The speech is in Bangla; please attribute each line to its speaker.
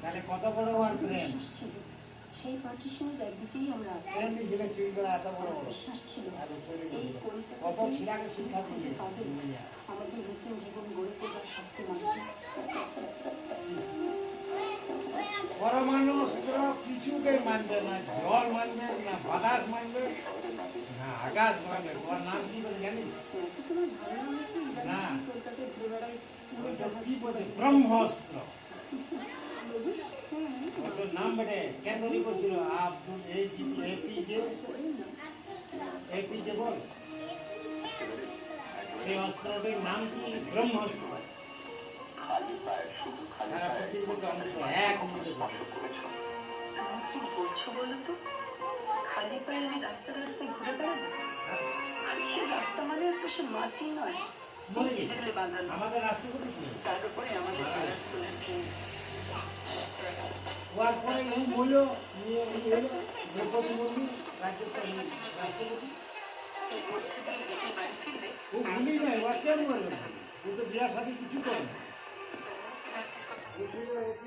Speaker 1: তাহলে কত বড় হওয়ার প্রেম?
Speaker 2: সেই পার্টিশনের একদিকেই আমরা
Speaker 1: প্রেম লিখলে চিড়িগুলো এত বড় বড় আর তৈরি করছিল। কত ছিলাকে শিক্ষা দিয়ে
Speaker 2: আমাদের নতুন জীবন গড়ে তোলার শক্তি মানুষ
Speaker 1: পরমাণুস্ত্র কিছুকেই মানবে না, জল মানবে না, বাতাস মানবে না, আকাশ মানবে। ওর নাম কি বলে জানিস? না, ওটা কি বলে? ব্রহ্মাস্ত্র। ওটার নাম বেটে কে তৈরি করছিল? আব্দুল এপিজে বল। সেই অস্ত্রটির নাম কি? ব্রহ্মাস্ত্র। সারা পৃথিবীতে ধ্বংস এক মিনিটে করে।
Speaker 2: বলছো বলো তো, খালি পায়ে আমি রাস্তায় রাস্তায় ঘুরে বেড়াবো? আমি সে রাস্তা মানে সে মাটি নয়,
Speaker 1: আমাদের রাষ্ট্রপতি ছিল।
Speaker 2: তার উপরে আমাদের পাড়ার স্কুলের ট্রেন।
Speaker 1: হওয়ার পরে বলল দ্রৌপদী মুর্মু রাষ্ট্রপতি। ও ভুলি নাই, ও কেন বলল? ও তো বিয়া শাদী কিছু করে না।